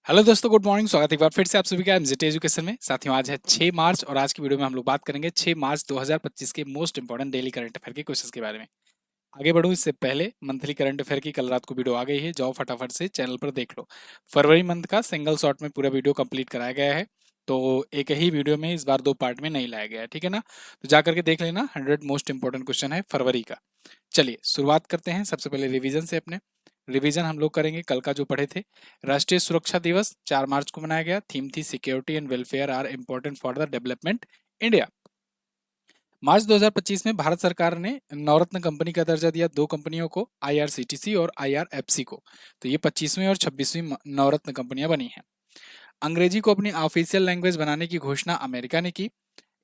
Hello दोस्तों, good morning. स्वागत है एक बार फिर से आप सभी का एमजेटी एजुकेशन में। साथियों, आज है 6 मार्च और आज की वीडियो में हम लोग बात करेंगे 6 मार्च 2025 के most important daily current affair के क्वेश्चंस के बारे में। आगे बढ़ूं इससे पहले मंथली करंट अफेयर की कल रात को वीडियो आ गई है, जाओ फटाफट से चैनल पर देख लो। फरवरी मंथ का सिंगल शॉट में पूरा वीडियो कंप्लीट कराया गया है, तो एक ही वीडियो में इस बार 2 पार्ट में नहीं लाया गया है, ठीक है ना। तो जाकर के देख लेना, 100 मोस्ट इंपोर्टेंट क्वेश्चन है फरवरी का। चलिए शुरुआत करते हैं सबसे पहले रिवीजन से। अपने रिवीजन हम लोग करेंगे कल का जो पढ़े थे। राष्ट्रीय सुरक्षा दिवस 4 मार्च को मनाया गया। थीम थी security and welfare are important for the development India. मार्च 2025 में भारत सरकार ने नवरत्न कंपनी का दर्जा दिया 2 कंपनियों को, आईआरसीटीसी और आईआरएफसी को। तो ये 25वीं और 26वीं नवरत्न कंपनियां बनी हैं। अंग्रेजी को अपनी ऑफिशियल लैंग्वेज बनाने की घोषणा अमेरिका ने की।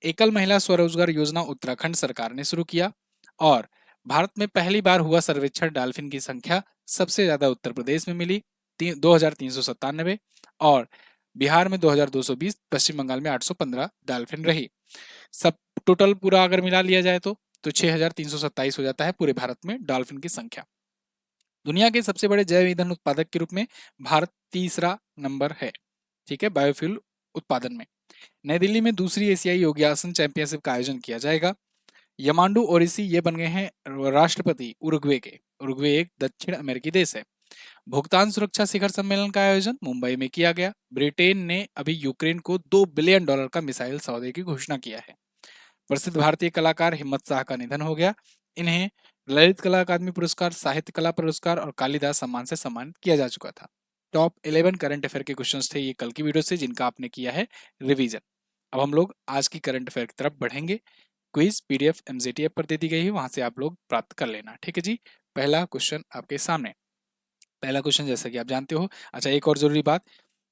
एकल महिला स्वरोजगार योजना उत्तराखंड सरकार ने शुरू किया। और भारत में पहली बार हुआ सर्वेक्षण, डॉल्फिन की संख्या सबसे ज्यादा उत्तर प्रदेश में मिली 2397, और बिहार में 2220, पश्चिम बंगाल में 815 डॉल्फिन रही। सब टोटल पूरा अगर मिला लिया जाए तो 6327 हो जाता है पूरे भारत में डॉल्फिन की संख्या। दुनिया के सबसे बड़े जैव ईंधन उत्पादक के रूप में भारत तीसरा नंबर है, ठीक है, बायोफ्यूल उत्पादन में। नई दिल्ली में दूसरी एशियाई योगासन चैंपियनशिप का आयोजन किया जाएगा। यमांडू ओरिसी ये बन गए हैं राष्ट्रपति उरुग्वे के। उरुग्वे एक दक्षिण अमेरिकी देश है। भुगतान सुरक्षा शिखर सम्मेलन का आयोजन मुंबई में किया गया। ब्रिटेन ने अभी यूक्रेन को $2 बिलियन का मिसाइल सौदे की घोषणा किया है। प्रसिद्ध भारतीय कलाकार हिम्मत शाह का निधन हो गया। इन्हें ललित कला अकादमी पुरस्कार, साहित्य कला पुरस्कार और कालिदास सम्मान से सम्मानित किया जा चुका था। टॉप 11 करंट अफेयर के क्वेश्चंस थे ये कल की वीडियो से, जिनका आपने किया है रिवीजन। अब हम लोग आज की करंट अफेयर की तरफ बढ़ेंगे। क्विज पीडीएफ एमजेटी ऐप पर दे दी गई है, वहां से आप लोग प्राप्त कर लेना, ठीक है जी। पहला क्वेश्चन आपके सामने। पहला क्वेश्चन जैसा कि आप जानते हो। अच्छा, एक और जरूरी बात,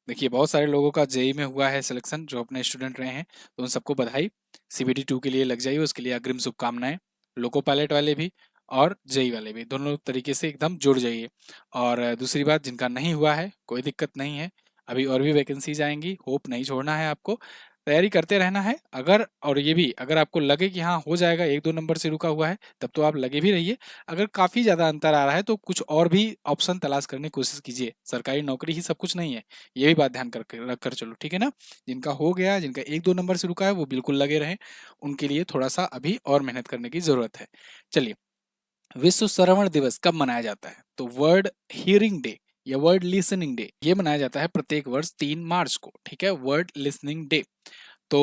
देखिए बहुत सारे लोगों का जेई में हुआ है सिलेक्शन, जो अपने स्टूडेंट रहे हैं, तो उन सबको बधाई। सीबीटी 2 के लिए लग जाइए, उसके लिए अग्रिम शुभकामनाएं। लोको पायलट वाले भी और जेई वाले भी, दोनों तरीके से एकदम जुड़ जाइए। और दूसरी बात, जिनका नहीं हुआ है कोई दिक्कत नहीं है, अभी और भी वैकेंसीज आएंगी, होप नहीं छोड़ना है आपको, तैयारी करते रहना है। अगर और ये भी, अगर आपको लगे कि हाँ हो जाएगा, 1-2 नंबर से रुका हुआ है, तब तो आप लगे भी रहिए। अगर काफ़ी ज़्यादा अंतर आ रहा है तो कुछ और भी ऑप्शन तलाश करने की कोशिश कीजिए। सरकारी नौकरी ही सब कुछ नहीं है, ये भी बात ध्यान रख कर चलो, ठीक है ना। जिनका हो गया, जिनका 1-2 नंबर से रुका है, वो बिल्कुल लगे रहें। उनके लिए थोड़ा सा अभी और मेहनत करने की जरूरत है। चलिए, विश्व श्रवण दिवस कब मनाया जाता है? तो वर्ल्ड हियरिंग डे या वर्ल्ड लिसनिंग डे, ये मनाया जाता है प्रत्येक वर्ष 3 मार्च को, ठीक है, वर्ल्ड लिसनिंग डे। तो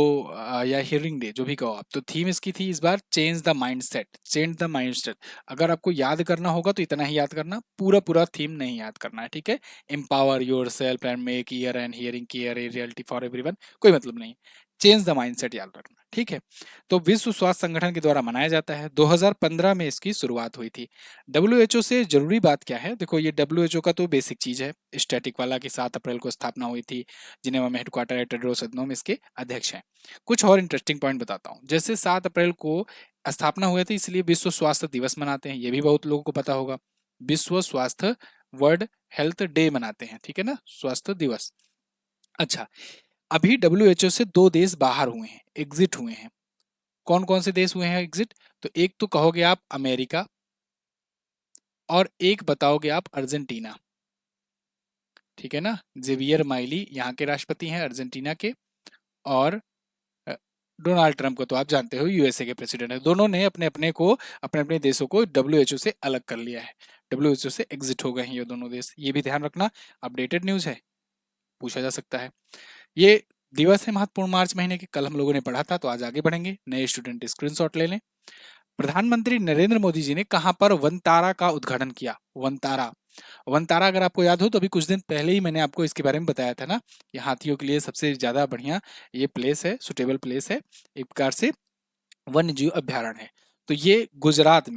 या हियरिंग डे, जो भी कहो आप। तो थीम इसकी थी इस बार, change the mindset. Change the mindset. अगर आपको याद करना होगा तो इतना ही याद करना, पूरा पूरा थीम नहीं याद करना है, ठीक है। Empower your self and make year and hearing care a reality for everyone, कोई मतलब नहीं। चेंज द माइंडसेट याद रखना, ठीक है। तो विश्व स्वास्थ्य संगठन के द्वारा मनाया जाता है। 2015 में इसकी शुरुआत हुई थी। डब्ल्यूएचओ से जरूरी बात क्या है, देखो ये डब्ल्यूएचओ का तो बेसिक चीज है, स्टैटिक वाला की 7 अप्रैल को स्थापना हुई थी। जिनेवा में हेडक्वार्टर है, टेड्रोस अधनोम इसके अध्यक्ष हैं। कुछ और इंटरेस्टिंग पॉइंट बताता हूँ। जैसे 7 अप्रैल को स्थापना हुई थी, इसलिए विश्व स्वास्थ्य दिवस मनाते हैं, ये भी बहुत लोगों को पता होगा। विश्व स्वास्थ्य, वर्ल्ड हेल्थ डे मनाते हैं, ठीक है ना, स्वास्थ्य दिवस। अच्छा, अभी डब्ल्यूएचओ से 2 देश बाहर हुए हैं, एग्जिट हुए हैं। कौन कौन से देश हुए हैं एग्जिट? तो एक तो कहोगे आप अमेरिका, और एक बताओगे आप अर्जेंटीना, ठीक है ना। जेवियर माइली यहाँ के राष्ट्रपति हैं अर्जेंटीना के। और डोनाल्ड ट्रंप को तो आप जानते हो, यूएसए के प्रेसिडेंट है। दोनों ने अपने अपने को, अपने अपने देशों को डब्ल्यूएचओ से अलग कर लिया है। डब्ल्यूएचओ से एग्जिट हो गए हैं ये दोनों देश, ये भी ध्यान रखना। अपडेटेड न्यूज है, पूछा जा सकता है। ये दिवस है महत्वपूर्ण, मार्च महीने के, कल हम लोगों ने पढ़ा था। तो आज आगे बढ़ेंगे, नए स्टूडेंट स्क्रीनशॉट ले लें। प्रधानमंत्री नरेंद्र मोदी जी ने कहां पर वनतारा का उद्घाटन किया? वनतारा। वनतारा अगर आपको याद हो तो अभी कुछ दिन पहले ही मैंने आपको इसके बारे में बताया था ना, ये हाथियों के लिए सबसे ज्यादा बढ़िया ये प्लेस है, सुटेबल प्लेस है, एक प्रकार से वन्य जीव अभ्यारण्य है। तो ये गुजरात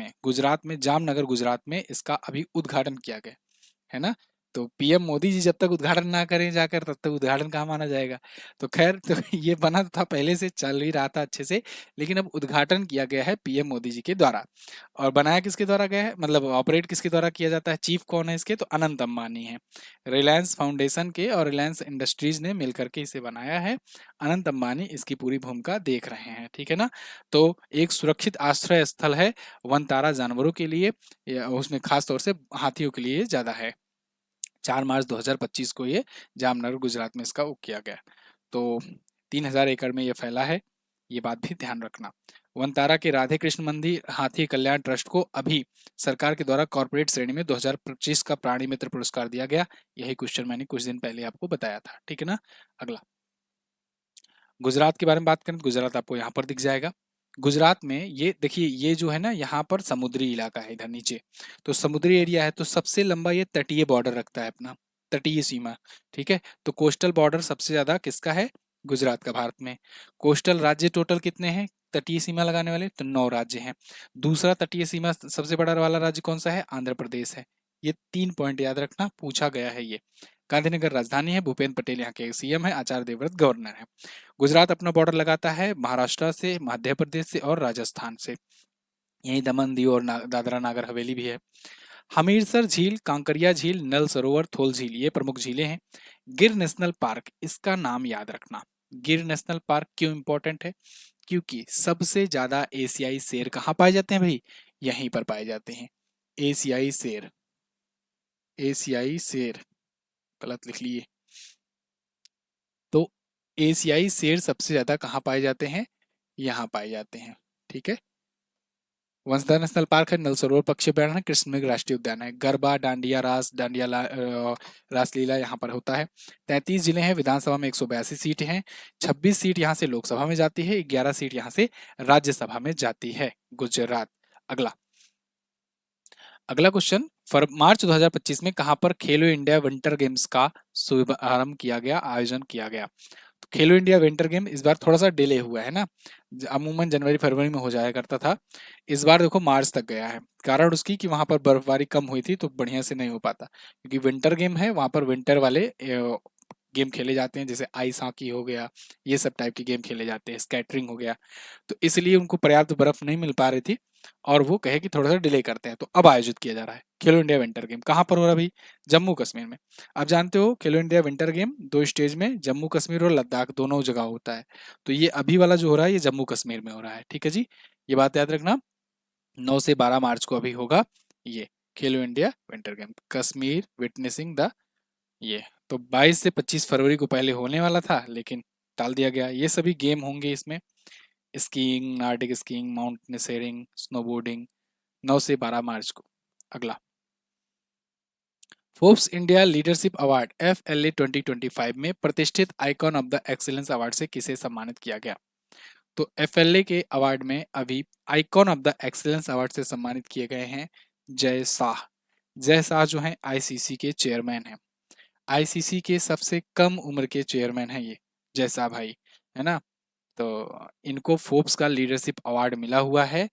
में जामनगर गुजरात में इसका अभी उद्घाटन किया गया है ना। तो पीएम मोदी जी जब तक उद्घाटन ना करें जाकर, तब तक उद्घाटन कहाँ माना जाएगा। तो खैर, तो ये बना तो था पहले से, चल ही रहा था अच्छे से, लेकिन अब उद्घाटन किया गया है पीएम मोदी जी के द्वारा। और बनाया किसके द्वारा गया है, मतलब ऑपरेट किसके द्वारा किया जाता है, चीफ कौन है इसके? तो अनंत अंबानी है। रिलायंस फाउंडेशन के और रिलायंस इंडस्ट्रीज ने मिलकर के इसे बनाया है। अनंत अंबानी इसकी पूरी भूमिका देख रहे हैं, ठीक है ना। तो एक सुरक्षित आश्रय स्थल है वनतारा, जानवरों के लिए, उसमें खास तौर से हाथियों के लिए ज्यादा है। 4 मार्च 2025 को ये जामनगर गुजरात में इसका वो किया गया। तो 3000 एकड़ में ये फैला है, ये बात भी ध्यान रखना। वनतारा के राधे कृष्ण मंदिर हाथी कल्याण ट्रस्ट को अभी सरकार के द्वारा कॉर्पोरेट श्रेणी में 2025 का प्राणी मित्र पुरस्कार दिया गया। यही क्वेश्चन मैंने कुछ दिन पहले आपको बताया था, ठीक है ना। अगला गुजरात के बारे में बात करें तो गुजरात आपको यहाँ पर दिख जाएगा। गुजरात में ये देखिए, ये जो है ना यहाँ पर समुद्री इलाका है इधर नीचे, तो समुद्री एरिया है, तो सबसे लंबा ये तटीय बॉर्डर रखता है अपना, तटीय सीमा, ठीक है। तो कोस्टल बॉर्डर सबसे ज्यादा किसका है, गुजरात का भारत में। कोस्टल राज्य टोटल कितने हैं तटीय सीमा लगाने वाले, तो 9 राज्य हैं। दूसरा तटीय सीमा सबसे बड़ा वाला राज्य कौन सा है, आंध्र प्रदेश है। ये 3 पॉइंट याद रखना, पूछा गया है ये। गांधीनगर राजधानी है, भूपेंद्र पटेल यहाँ के सीएम है, आचार्य देवव्रत गवर्नर है। गुजरात अपना बॉर्डर लगाता है महाराष्ट्र से, मध्य प्रदेश से और राजस्थान से। यहीं दमन दीव और दादरा नागर हवेली भी है। हमीरसर झील, कांकरिया झील, नल सरोवर, थोल झील, ये प्रमुख झीलें हैं। गिर नेशनल पार्क, इसका नाम याद रखना। गिर नेशनल पार्क क्यों इंपॉर्टेंट है, क्योंकि सबसे ज्यादा एशियाई शेर कहाँ पाए जाते हैं भाई, यहीं पर पाए जाते हैं। एशियाई शेर, एशियाई शेर गलत लिख लिए। तो एशियाई शेर सबसे ज्यादा कहाँ पाए जाते हैं, यहाँ पाए जाते हैं, ठीक है। वंसदा नेशनल पार्क है, नल सरोवर पक्षी अभयारण्य है, कृष्ण मृग राष्ट्रीय उद्यान है। गरबा, डांडिया रास, रासलीला यहाँ पर होता है। 33 जिले हैं, विधानसभा में 182 सीट हैं। 26 सीट यहाँ से लोकसभा में जाती है, 11 सीट यहाँ से राज्यसभा में जाती है गुजरात। अगला अगला क्वेश्चन, मार्च 2025 में कहां पर खेलो इंडिया विंटर गेम्स का शुभारंभ किया गया, आयोजन किया गया। तो खेलो इंडिया विंटर गेम इस बार थोड़ा सा डिले हुआ है ना, अमूमन जनवरी फरवरी में हो जाया करता था, इस बार देखो मार्च तक गया है। कारण उसकी कि वहां पर बर्फबारी कम हुई थी, तो बढ़िया से नहीं हो पाता, क्योंकि विंटर गेम है, वहां पर विंटर वाले गेम खेले जाते हैं, जैसे आइस हॉकी हो गया, ये सब टाइप के गेम खेले जाते हैं, स्केटरिंग हो गया। तो इसलिए उनको पर्याप्त बर्फ नहीं मिल पा रही थी, और वो कहे कि थोड़ा सा डिले करते हैं, तो अब आयोजित किया जा रहा है खेलो इंडिया विंटर गेम। कहाँ पर हो रहा है भाई, जम्मू कश्मीर में। आप जानते हो खेलो इंडिया विंटर गेम 2 स्टेज में, जम्मू कश्मीर और लद्दाख दोनों जगह होता है। तो ये अभी वाला जो हो रहा है ये जम्मू कश्मीर में हो रहा है, ठीक है जी। ये बात याद रखना, 9 से 12 मार्च को अभी होगा ये खेलो India winter game, Kashmir witnessing the ये। तो 22 से 25 फरवरी को पहले होने वाला था, लेकिन टाल दिया गया। ये सभी गेम होंगे इसमें, skiing, Nordic skiing, mountaineering, snowboarding, 9 से 12 मार्च को। अगला Forbes India leadership award FLA 2025 में प्रतिष्ठित icon of the excellence award से किसे सम्मानित किया गया। तो FLA के अवार्ड में अभी icon of the excellence award से सम्मानित किए गए हैं जय शाह। जय शाह जो है ICC के चेयरमैन हैं, ICC के सबसे कम उम्र के चेयरमैन हैं ये जय शाह भाई, है ना। तो इनको फोर्ब्स का लीडरशिप अवार्ड मिला हुआ है,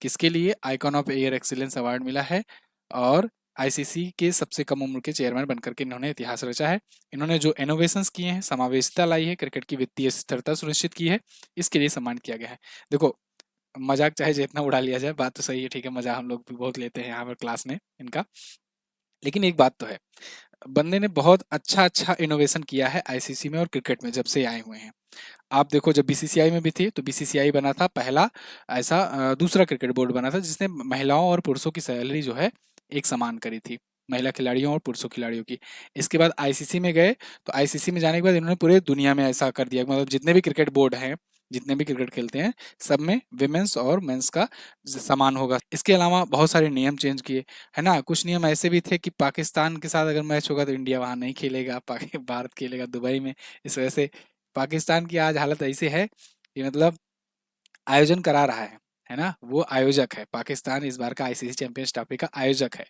किसके लिए, icon of air excellence award मिला है, और आईसीसी के सबसे कम उम्र के चेयरमैन बनकर के इन्होंने इतिहास रचा है। इन्होंने जो इनोवेशंस किए हैं, समावेशिता लाई है, क्रिकेट की वित्तीय स्थिरता सुनिश्चित की है, इसके लिए सम्मानित किया गया है। देखो मजाक चाहे जितना उड़ा लिया जाए, बात तो सही है, ठीक है, मजा हम लोग भी बहुत लेते हैं यहाँ पर क्लास में इनका, लेकिन एक बात तो है, बंदे ने बहुत अच्छा अच्छा इनोवेशन किया है आईसीसी में और क्रिकेट में जब से आए हुए हैं। आप देखो जब बीसीसीआई में भी थे, तो बीसीसीआई बना था पहला ऐसा दूसरा क्रिकेट बोर्ड बना था जिसने महिलाओं और पुरुषों की सैलरी जो है एक समान करी थी, महिला खिलाड़ियों और पुरुषों खिलाड़ियों की। इसके बाद आईसीसी में गए, तो आईसीसी में जाने के बाद इन्होंने पूरे दुनिया में ऐसा कर दिया, मतलब जितने भी क्रिकेट बोर्ड हैं, जितने भी क्रिकेट खेलते हैं, सब में विमेंस और मेंस का समान होगा। इसके अलावा बहुत सारे नियम चेंज किए, है ना। कुछ नियम ऐसे भी थे कि पाकिस्तान के साथ अगर मैच होगा तो इंडिया वहां नहीं खेलेगा, भारत खेलेगा दुबई में। इस वजह से पाकिस्तान की आज हालत ऐसी है कि मतलब आयोजन करा रहा है ना, वो आयोजक है, पाकिस्तान इस बार का आईसीसी चैंपियंस ट्रॉफी का आयोजक है।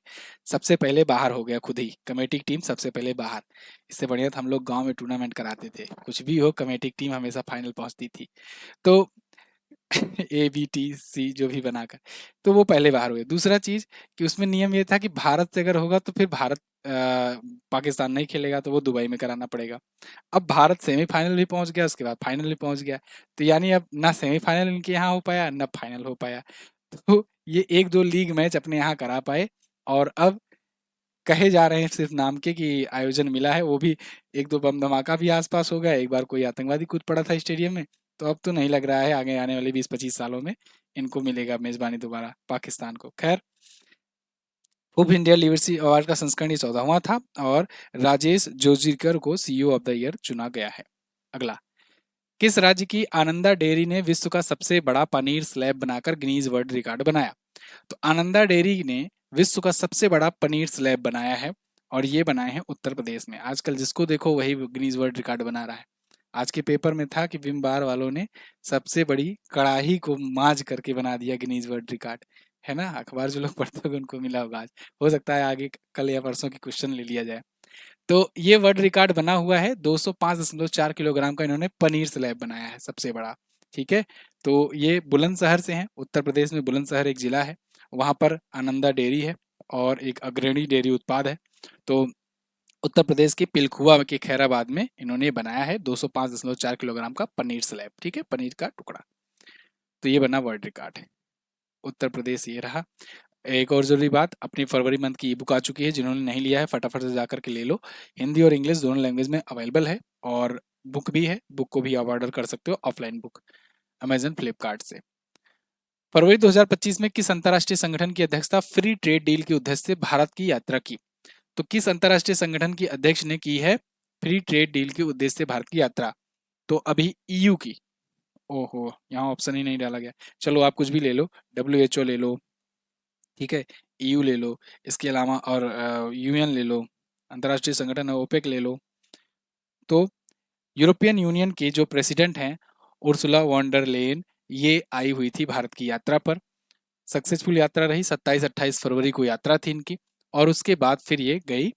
सबसे पहले बाहर हो गया खुद ही, कमेटी टीम सबसे पहले बाहर। इससे बढ़िया तो हम लोग गांव में टूर्नामेंट कराते थे, कुछ भी हो कमेटी टीम हमेशा फाइनल पहुंचती थी। तो ABTC जो भी बनाकर, तो वो पहले बाहर हुए। दूसरा चीज कि उसमें नियम ये था कि भारत से अगर होगा तो फिर भारत पाकिस्तान नहीं खेलेगा, तो वो दुबई में कराना पड़ेगा। अब भारत सेमीफाइनल भी पहुंच गया, उसके बाद फाइनल भी पहुंच गया, तो यानी अब ना सेमीफाइनल इनके यहाँ हो पाया ना फाइनल हो पाया। तो ये एक दो लीग मैच अपने यहाँ करा पाए, और अब कहे जा रहे हैं सिर्फ नाम के कि आयोजन मिला है, वो भी एक दो बम धमाका भी आसपास हो गया, एक बार कोई आतंकवादी कूद पड़ा था स्टेडियम में। तो अब तो नहीं लग रहा है आगे आने वाले 20-25 सालों में इनको मिलेगा मेजबानी दोबारा पाकिस्तान को। खैर हुप इंडिया लिटरेसी अवार्ड का संस्करण ये 14वां था और राजेश जोजीकर को सीईओ ऑफ द ईयर चुना गया है। अगला, किस राज्य की आनंदा डेयरी ने विश्व का सबसे बड़ा पनीर स्लैब बनाकर गिनीज वर्ल्ड रिकॉर्ड बनाया? तो आनंदा डेयरी ने विश्व का सबसे बड़ा पनीर स्लैब बनाया है और ये बनाए हैं उत्तर प्रदेश में। आजकल जिसको देखो वही गिनीज वर्ल्ड रिकॉर्ड बना रहा है। आज के पेपर में था कि विम बार वालों ने सबसे बड़ी कड़ाही को माज करके बना दिया गिनीज वर्ल्ड रिकॉर्ड, है ना? अखबार जो लोग पढ़ते होंगे उनको मिला होगा आज। हो सकता है आगे कल या परसों की क्वेश्चन ले लिया जाए। तो ये वर्ल्ड रिकॉर्ड बना हुआ है, 205.4 किलोग्राम का इन्होंने पनीर स्लैब बनाया है, सबसे बड़ा। ठीक है, तो ये बुलंदशहर से है, उत्तर प्रदेश में बुलंदशहर एक जिला है, वहां पर आनंदा डेयरी है और एक अग्रणी डेयरी उत्पाद है। तो उत्तर प्रदेश के पिलखुआ के खैराबाद में इन्होंने बनाया है 205.4 किलोग्राम का पनीर स्लैब। ठीक है, पनीर का टुकड़ा। तो ये बना वर्ल्ड रिकॉर्ड है। उत्तर प्रदेश ये रहा। एक और ज़रूरी बात, अपनी फरवरी मंथ की ई बुक आ चुकी है, जिन्होंने नहीं लिया है फटाफट से जाकर के ले लो। हिंदी और इंग्लिश दोनों लैंग्वेज में अवेलेबल है और बुक भी है, बुक को भी आप ऑर्डर कर सकते हो ऑफलाइन बुक अमेजन फ्लिपकार्ट से। फरवरी 2025 में किस अंतर्राष्ट्रीय संगठन की अध्यक्षता फ्री ट्रेड डील के उद्देश्य से भारत की यात्रा की? तो किस अंतर्राष्ट्रीय संगठन की अध्यक्ष ने की है फ्री ट्रेड डील के उद्देश्य से भारत की यात्रा? तो अभी ईयू की। ओहो, यहाँ ऑप्शन ही नहीं डाला गया। चलो आप कुछ भी ले लो, WHO ले लो, ठीक है, ईयू ले लो, इसके अलावा और यूएन ले लो, अंतर्राष्ट्रीय संगठन है ओपेक ले लो। तो यूरोपियन यूनियन के जो प्रेसिडेंट हैं उर्सुला वॉन डर लेयन, ये आई हुई थी भारत की यात्रा पर। सक्सेसफुल यात्रा रही, 27-28 फरवरी को यात्रा थी इनकी और उसके बाद फिर ये गई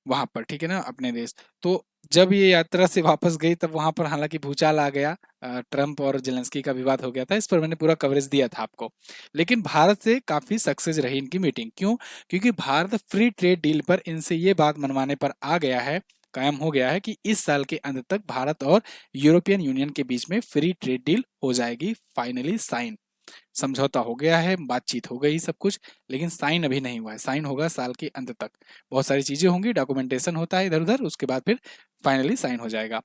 वहां पर, ठीक है ना, अपने देश। तो जब ये यात्रा से वापस गई तब वहां पर हालांकि भूचाल आ गया, ट्रम्प और जेलेंस्की का विवाद हो गया था, इस पर मैंने पूरा कवरेज दिया था आपको। लेकिन भारत से काफी सक्सेस रही इनकी मीटिंग। क्यों? क्योंकि भारत फ्री ट्रेड डील पर इनसे ये बात मनवाने पर आ गया है, कायम हो गया है कि इस साल के अंत तक भारत और यूरोपियन यूनियन के बीच में फ्री ट्रेड डील हो जाएगी, फाइनली साइन। समझौता हो गया है, बातचीत हो गई सब कुछ, लेकिन साइन अभी नहीं हुआ है। साइन होगा साल के अंत तक। बहुत सारी चीजें होंगी, डॉक्यूमेंटेशन होता है इधर उधर, उसके बाद फिर फाइनली साइन हो जाएगा।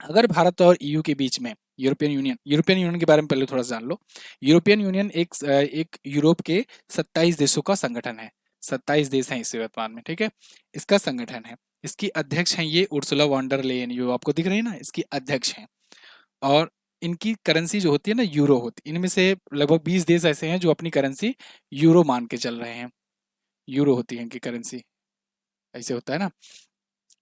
अगर भारत और ईयू के बीच में यूरोपियन यूनियन के बारे में पहले थोड़ा सा जान लो। यूरोपियन यूनियन एक यूरोप के 27 देशों का संगठन है। 27 देश हैं इस वर्तमान में, ठीक है, इसका संगठन है। इसकी अध्यक्ष हैं ये उर्सुला वॉन्डर लेयन, जो आपको दिख रही है ना, इसकी अध्यक्ष हैं। और इनकी करेंसी जो होती है ना, यूरो होती है। इनमें से लगभग 20 देश ऐसे हैं जो अपनी करेंसी यूरो मान के चल रहे हैं। यूरो होती है इनकी करेंसी, ऐसे होता है ना,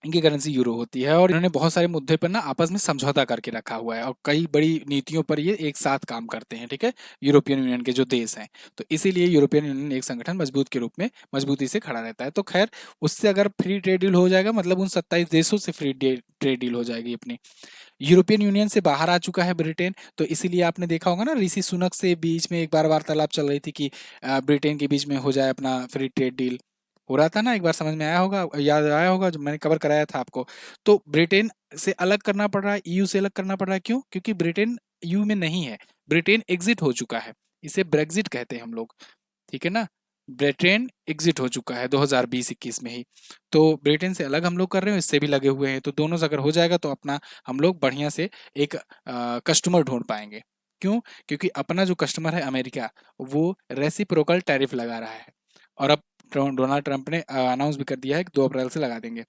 इनकी करेंसी यूरो होती है। और इन्होंने बहुत सारे मुद्दे पर ना आपस में समझौता करके रखा हुआ है और कई बड़ी नीतियों पर ये एक साथ काम करते हैं, ठीक है, यूरोपियन यूनियन के जो देश हैं। तो इसीलिए यूरोपियन यूनियन एक संगठन मजबूत के रूप में मजबूती से खड़ा रहता है। तो खैर, उससे अगर फ्री ट्रेड डील हो जाएगा, मतलब उन 27 देशों से फ्री ट्रेड डील हो जाएगी अपनी। यूरोपियन यूनियन से बाहर आ चुका है ब्रिटेन, तो इसीलिए आपने देखा होगा ना, ऋषि सुनक से बीच में एक बार वार्तालाप चल रही थी कि ब्रिटेन के बीच में हो जाए अपना फ्री ट्रेड डील। हो रहा था ना, एक बार समझ में आया होगा, याद आया होगा, जब मैंने कवर कराया था आपको। तो ब्रिटेन से अलग करना पड़ रहा है, ईयू से अलग करना पड़ रहा है। क्यों? क्योंकि ब्रिटेन ईयू में नहीं है, ब्रिटेन एग्जिट हो चुका है। इसे ब्रेग्जिट कहते हैं हम लोग, ठीक है ना। ब्रिटेन एग्जिट हो चुका है 2020-21 में ही। तो ब्रिटेन से अलग हम लोग कर रहे हैं, इससे भी लगे हुए हैं। तो दोनों से अगर हो जाएगा तो अपना हम लोग बढ़िया से एक कस्टमर ढूंढ पाएंगे। क्यों? क्योंकि अपना जो कस्टमर है अमेरिका, वो रेसिप्रोकल टैरिफ लगा रहा है। और अब डोनाल्ड ट्रंप ने अनाउंस भी कर दिया है कि 2 अप्रैल से लगा देंगे।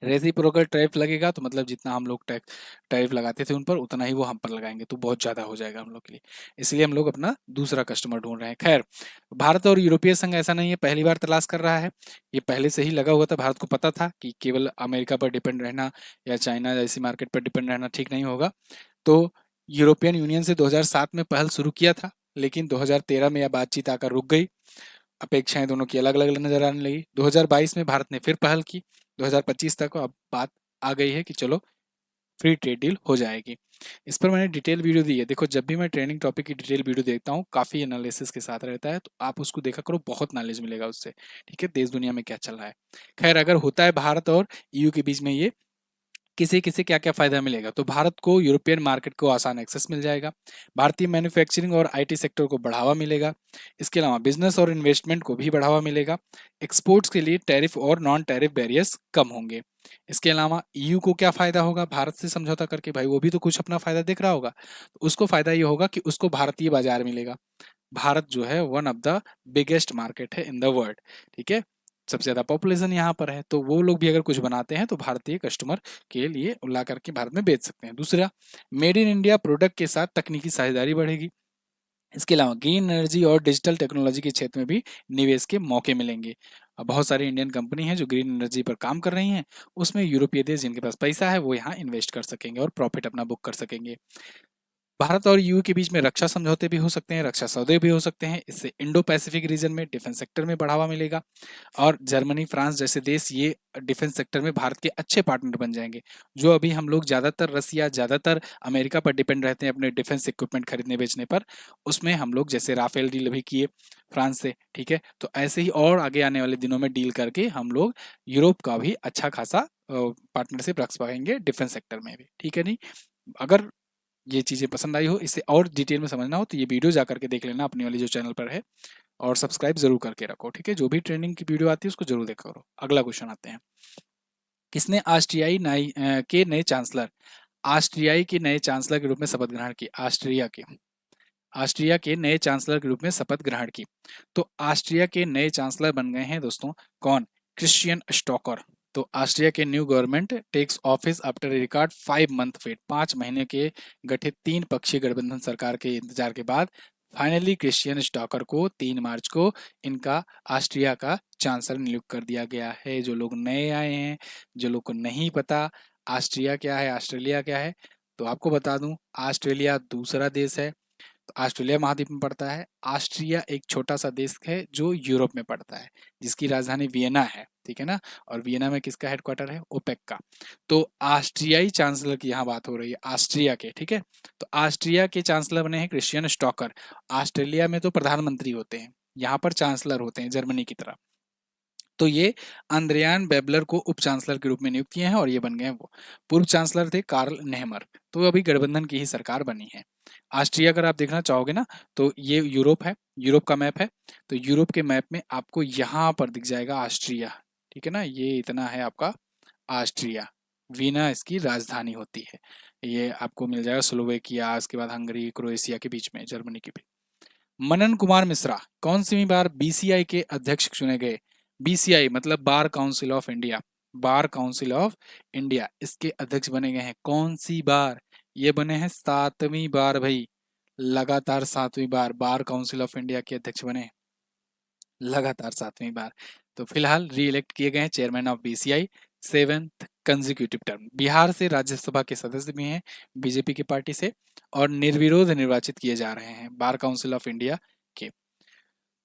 रेसिप्रोकल टैरिफ लगेगा तो मतलब जितना हम लोग टैक्स टैरिफ लगाते थे उन पर, उतना ही वो हम पर लगाएंगे, तो बहुत ज़्यादा हो जाएगा हम लोग के लिए। इसलिए हम लोग अपना दूसरा कस्टमर ढूंढ रहे हैं। खैर, भारत और यूरोपीय संघ ऐसा नहीं है पहली बार तलाश कर रहा है, ये पहले से ही लगा हुआ था। भारत को पता था कि केवल अमेरिका पर डिपेंड रहना या चाइना जैसी मार्केट पर डिपेंड रहना ठीक नहीं होगा। तो यूरोपियन यूनियन से 2007 में पहल शुरू किया था, लेकिन 2013 में यह बातचीत आकर रुक गई। अपेक्षाएं दोनों की अलग अलग नजर आने लगी। 2022 में भारत ने फिर पहल की, 2025 तक अब बात आ गई है कि चलो फ्री ट्रेड डील हो जाएगी। इस पर मैंने डिटेल वीडियो दी है। देखो, जब भी मैं ट्रेनिंग टॉपिक की डिटेल वीडियो देखता हूँ, काफ़ी एनालिसिस के साथ रहता है, तो आप उसको देखा करो, बहुत नॉलेज मिलेगा उससे, ठीक है, देश दुनिया में क्या चल रहा है। खैर, अगर होता है भारत और ईयू के बीच में ये, किसे किसे क्या क्या फायदा मिलेगा? तो भारत को यूरोपियन मार्केट को आसान एक्सेस मिल जाएगा, भारतीय मैन्युफैक्चरिंग और आईटी सेक्टर को बढ़ावा मिलेगा, इसके अलावा बिजनेस और इन्वेस्टमेंट को भी बढ़ावा मिलेगा, एक्सपोर्ट्स के लिए टैरिफ और नॉन टैरिफ बैरियर्स कम होंगे। इसके अलावा ईयू को क्या फायदा होगा भारत से समझौता करके? भाई वो भी तो कुछ अपना फायदा देख रहा होगा, तो उसको फायदा ये होगा कि उसको भारतीय बाजार मिलेगा। भारत जो है one of the biggest market है इन द वर्ल्ड, ठीक है, सबसे ज्यादा पॉपुलेशन यहाँ पर है, तो वो लोग भी अगर कुछ बनाते हैं तो भारतीय कस्टमर के लिए ला करके भारत में बेच सकते हैं। दूसरा, मेड इन इंडिया प्रोडक्ट के साथ तकनीकी साझेदारी बढ़ेगी। इसके अलावा ग्रीन एनर्जी और डिजिटल टेक्नोलॉजी के क्षेत्र में भी निवेश के मौके मिलेंगे। अब बहुत सारी इंडियन कंपनी हैं जो ग्रीन एनर्जी पर काम कर रही हैं, उसमें यूरोपीय देश जिनके पास पैसा है वो यहाँ इन्वेस्ट कर सकेंगे और प्रॉफिट अपना बुक कर सकेंगे। भारत और यूए के बीच में रक्षा समझौते भी हो सकते हैं, रक्षा सौदे भी हो सकते हैं। इससे इंडो पैसिफिक रीजन में डिफेंस सेक्टर में बढ़ावा मिलेगा और जर्मनी, फ्रांस जैसे देश ये डिफेंस सेक्टर में भारत के अच्छे पार्टनर बन जाएंगे। जो अभी हम लोग ज़्यादातर रसिया, ज़्यादातर अमेरिका पर डिपेंड रहते हैं अपने डिफेंस इक्विपमेंट खरीदने बेचने पर, उसमें हम लोग जैसे राफेल डील भी किए फ्रांस से, ठीक है, तो ऐसे ही और आगे आने वाले दिनों में डील करके हम लोग यूरोप का भी अच्छा खासा पार्टनरशिप रख पाएंगे डिफेंस सेक्टर में भी, ठीक है। नहीं, अगर ये चीज़ें पसंद आई हो, इसे और डिटेल में समझना हो तो ये वीडियो जा करके देख लेना अपनी वाली जो चैनल पर है, और सब्सक्राइब जरूर करके रखो, ठीक है। जो भी ट्रेनिंग की वीडियो आती है उसको जरूर देखा करो। अगला क्वेश्चन आते हैं, किसने के नए चांसलर, ऑस्ट्रियाई के नए चांसलर के रूप में शपथ ग्रहण की? ऑस्ट्रिया के नए चांसलर के रूप में शपथ ग्रहण की। तो ऑस्ट्रिया के नए चांसलर बन गए हैं दोस्तों कौन? Christian Stocker. तो ऑस्ट्रिया के new government takes office after a record 5 month wait, 5 महीने के गठित 3 पक्षीय गठबंधन सरकार के इंतजार के बाद फाइनली क्रिश्चियन स्टोकर को 3 मार्च को इनका ऑस्ट्रिया का चांसलर नियुक्त कर दिया गया है। जो लोग नए आए हैं, जो लोग को नहीं पता ऑस्ट्रिया क्या है, ऑस्ट्रेलिया क्या है, तो आपको बता दूं, ऑस्ट्रेलिया दूसरा देश है, तो ऑस्ट्रेलिया महाद्वीप में पड़ता है। ऑस्ट्रिया एक छोटा सा देश है जो यूरोप में पड़ता है, जिसकी राजधानी वियना है, ठीक है ना। और वियना में किसका हेडक्वार्टर है? ओपेक का। तो ऑस्ट्रियाई चांसलर की यहाँ बात हो रही है, ऑस्ट्रिया के, ठीक है। तो ऑस्ट्रिया के चांसलर बने हैं क्रिश्चियन स्टोकर। ऑस्ट्रेलिया में तो प्रधानमंत्री होते हैं, यहाँ पर चांसलर होते हैं जर्मनी की तरह। तो ये अंद्रयान बेबलर को उप चांसलर के रूप में नियुक्त किए हैं और ये बन गए वो। पूर्व चांसलर थे कार्ल नेहमर। तो अभी गठबंधन की ही सरकार बनी है। ऑस्ट्रिया अगर आप देखना चाहोगे ना, तो ये यूरोप है, यूरोप का मैप है। तो यूरोप के मैप में आपको यहाँ पर दिख जाएगा ऑस्ट्रिया, ठीक है ना, ये इतना है आपका ऑस्ट्रिया। वीना इसकी राजधानी होती है। ये आपको मिल जाएगा स्लोवेकिया, उसके बाद हंगरी, क्रोएशिया के बीच में, जर्मनी के भी। मनन कुमार मिश्रा कौन सी बार बीसीआई के अध्यक्ष चुने गए? बीसीआई मतलब bar council of India, bar council of India, इसके अध्यक्ष बने गए हैं कौन सी बार? ये बने हैं 7वीं बार भाई, लगातार 7वीं बार बार काउंसिल ऑफ इंडिया के अध्यक्ष बने, लगातार 7वीं बार। तो फिलहाल री इलेक्ट किए गए हैं chairman of BCI 7th consecutive term. Bihar से राज्यसभा के सदस्य भी हैं बीजेपी की पार्टी से, और निर्विरोध निर्वाचित किए जा रहे हैं बार काउंसिल ऑफ इंडिया के।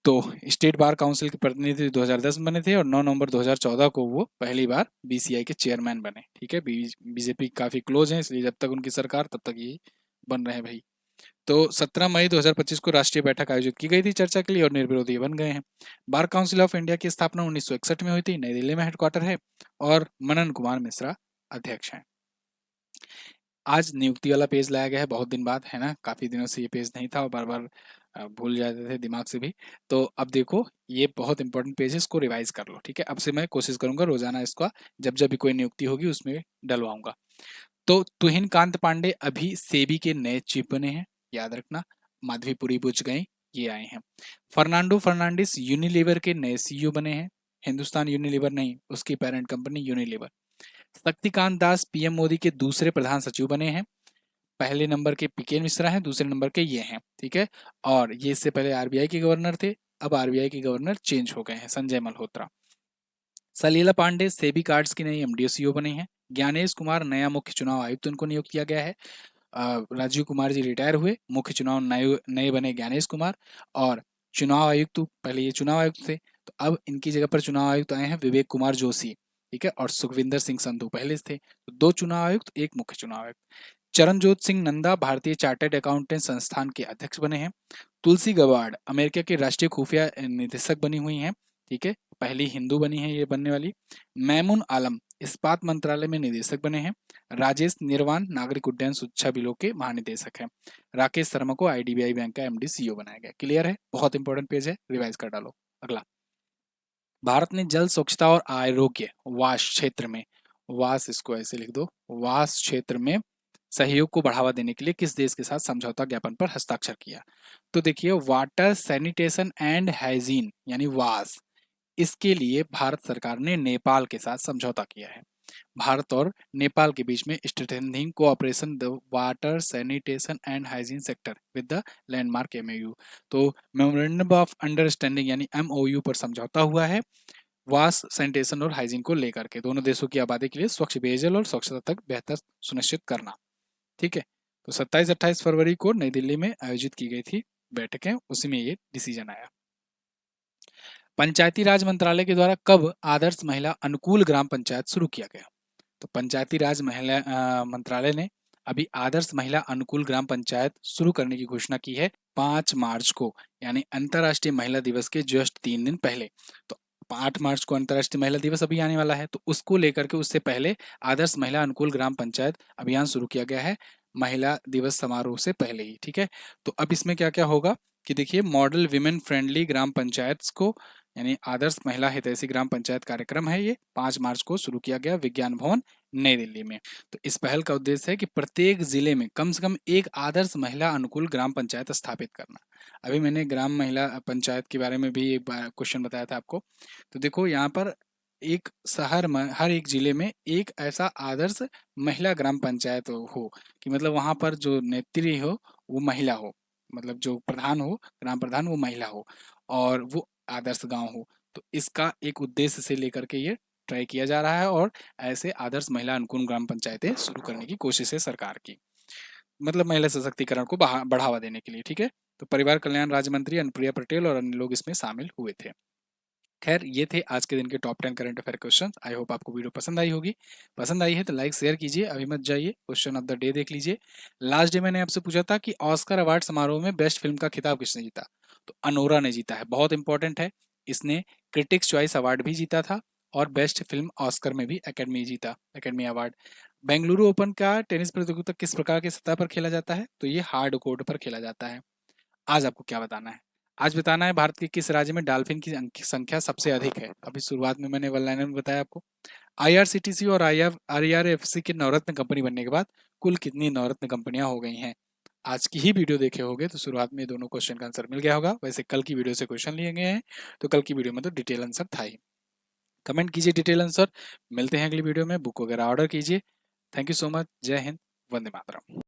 तो स्टेट बार काउंसिल के प्रतिनिधि 2010 में बने थे और 9 नवंबर 2014 को वो पहली बार बीसीआई के चेयरमैन बने, ठीक है। बीजेपी काफी क्लोज हैं, इसलिए जब तक उनकी सरकार तब तक ये बन रहे हैं भाई। तो 17 मई 2025 को राष्ट्रीय बैठक आयोजित की गई थी चर्चा के लिए और निर्विरोध ये बन गए हैं। बार काउंसिल ऑफ इंडिया की स्थापना 1961 में हुई थी, नई दिल्ली में हेडक्वार्टर है, और मनन कुमार मिश्रा अध्यक्ष हैं। आज नियुक्ति वाला पेज लाया गया है बहुत दिन बाद, है ना, काफी दिनों से ये पेज नहीं था और बार बार भूल जाते थे दिमाग से भी। तो अब देखो, ये बहुत इंपॉर्टेंट पेज है, इसको रिवाइज कर लो, ठीक है। अब से मैं कोशिश करूंगा रोजाना इसका जब जब भी कोई नियुक्ति होगी उसमें डलवाऊंगा। तो तुहिन कांत पांडे अभी सेबी के नए चीफ बने हैं, याद रखना। माधवीपुरी बुच गए, ये आए हैं। फर्नांडो फर्नांडिस यूनिलीवर के नए सीईओ बने हैं, हिंदुस्तान यूनिलीवर नहीं, उसकी parent company Unilever. Shaktikanta Das PM Modi के दूसरे प्रधान सचिव बने हैं। पहले नंबर के पीके मिश्रा हैं, दूसरे नंबर के ये हैं, ठीक है। और ये इससे पहले आरबीआई के गवर्नर थे, अब आरबीआई के गवर्नर चेंज हो गए हैं, संजय मल्होत्रा। सलीला पांडे सेबी कार्ड्स की नई एमडी सीईओ बनी है। ज्ञानेश कुमार नया मुख्य चुनाव आयुक्त उनको नियुक्त किया गया है। राजीव कुमार जी रिटायर हुए, मुख्य चुनाव नए नए बने ज्ञानेश कुमार। और चुनाव आयुक्त, पहले ये चुनाव आयुक्त थे, तो अब इनकी जगह पर चुनाव आयुक्त आए हैं विवेक कुमार जोशी, ठीक है। और सुखविंदर सिंह संधू पहले थे, तो 2 चुनाव आयुक्त, एक मुख्य चुनाव आयुक्त। चरणजोत सिंह नंदा भारतीय चार्टर्ड अकाउंटेंट संस्थान के अध्यक्ष बने हैं। तुलसी गबार्ड अमेरिका के राष्ट्रीय खुफिया निदेशक बनी हुई हैं, ठीक है, पहली हिंदू बनी है ये बनने वाली। मैमून आलम इस्पात मंत्रालय में निदेशक बने हैं। राजेश निर्वाण नागरिक उड्डयन सुरक्षा बिलों के महानिदेशक हैं। राकेश शर्मा को आईडीबीआई बैंक का एमडी सीईओ बनाया गया। क्लियर है, बहुत इंपॉर्टेंट पेज है, रिवाइज कर डालो। अगला, भारत ने जल स्वच्छता और आरोग्य वास क्षेत्र में, वास इसको ऐसे लिख दो, वास क्षेत्र में सहयोग को बढ़ावा देने के लिए किस देश के साथ समझौता ज्ञापन पर हस्ताक्षर किया? तो देखिए, वाटर सैनिटेशन एंड हाइजीन यानी वास, इसके लिए भारत सरकार ने नेपाल के साथ समझौता किया है। भारत और नेपाल के बीच में strengthening cooperation the water sanitation and hygiene sector with the landmark MOU. तो मेमोरेंडम ऑफ अंडरस्टैंडिंग यानी एमओयू पर समझौता हुआ है वास सैनिटेशन और हाइजीन को लेकर के, दोनों देशों की आबादी के लिए स्वच्छ पेयजल और स्वच्छता तक बेहतर सुनिश्चित करना। ठीक है, तो 27-28 फरवरी को नई दिल्ली में आयोजित की गई थी बैठकें, उसी में ये डिसीजन आया। पंचायती राज मंत्रालय के द्वारा कब आदर्श महिला अनुकूल ग्राम पंचायत शुरू किया गया? तो पंचायती राज महिला मंत्रालय ने अभी आदर्श महिला अनुकूल ग्राम पंचायत शुरू करने की घोषणा की है 5 मार्च को, यानी अंतर्राष्ट्रीय महिला दिवस के जस्ट 3 दिन पहले। तो 8 मार्च को अंतर्राष्ट्रीय महिला दिवस अभी आने वाला है, तो उसको लेकर के उससे पहले आदर्श महिला अनुकूल ग्राम पंचायत अभियान शुरू किया गया है महिला दिवस समारोह से पहले ही। ठीक है, तो अब इसमें क्या क्या होगा कि देखिए, मॉडल विमेन फ्रेंडली ग्राम पंचायत को यानी आदर्श महिला हितैषी ग्राम पंचायत कार्यक्रम है, ये 5 मार्च को शुरू किया गया विज्ञान भवन नई दिल्ली में। तो इस पहल का उद्देश्य है कि प्रत्येक जिले में कम से कम एक आदर्श महिला अनुकूल ग्राम पंचायत स्थापित करना। अभी मैंने ग्राम महिला पंचायत के बारे में भी एक क्वेश्चन बताया था आपको। तो देखो, यहाँ पर एक शहर में हर एक जिले में एक ऐसा आदर्श महिला ग्राम पंचायत हो कि मतलब वहां पर जो नेत्री हो वो महिला हो, मतलब जो प्रधान हो, ग्राम प्रधान, वो महिला हो और वो आदर्श गांव हो। तो इसका एक उद्देश्य से लेकर के ये ट्राई किया जा रहा है और ऐसे आदर्श महिला अनुकूल ग्राम पंचायतें शुरू करने की कोशिश है सरकार की, मतलब महिला सशक्तिकरण को बढ़ावा देने के लिए। ठीक है, तो परिवार कल्याण राज्य मंत्री अनुप्रिया पटेल और अन्य लोग इसमें शामिल हुए थे। खैर, ये थे आज के दिन के top 10 current affair question. I hope आपको वीडियो पसंद आई होगी। पसंद आई है तो लाइक शेयर कीजिए, अभी मत जाइए, क्वेश्चन ऑफ द डे देख लीजिए। लास्ट डे मैंने आपसे पूछा था कि ऑस्कर अवार्ड समारोह में बेस्ट फिल्म का खिताब किसने जीता? तो अनोरा ने जीता है, बहुत इंपॉर्टेंट है। इसने क्रिटिक्स चॉइस अवार्ड भी जीता था और बेस्ट फिल्म ऑस्कर में भी एकेडमी अवार्ड। बेंगलुरु ओपन का टेनिस प्रतियोगिता किस प्रकार की सतह पर खेला जाता है? तो ये हार्ड कोर्ट पर खेला जाता है। आज आपको क्या बताना है? आज बताना है भारत के किस राज्य में डॉल्फिन की संख्या सबसे अधिक है? अभी शुरुआत में मैंने वन लाइनर में बताया आपको। आईआरसीटीसी और आईआरएफसी की नवरत्न कंपनी बनने के बाद कुल कितनी नवरत्न कंपनियां हो गई हैं? आज की ही वीडियो देखे होगे तो शुरुआत में दोनों क्वेश्चन का आंसर मिल गया होगा। वैसे कल की वीडियो से क्वेश्चन लिए गए हैं, तो कल की वीडियो में तो डिटेल आंसर था ही। कमेंट कीजिए डिटेल आंसर। मिलते हैं अगली वीडियो में, बुक वगैरह ऑर्डर कीजिए। Thank you so much. जय हिंद, वंदे मातरम।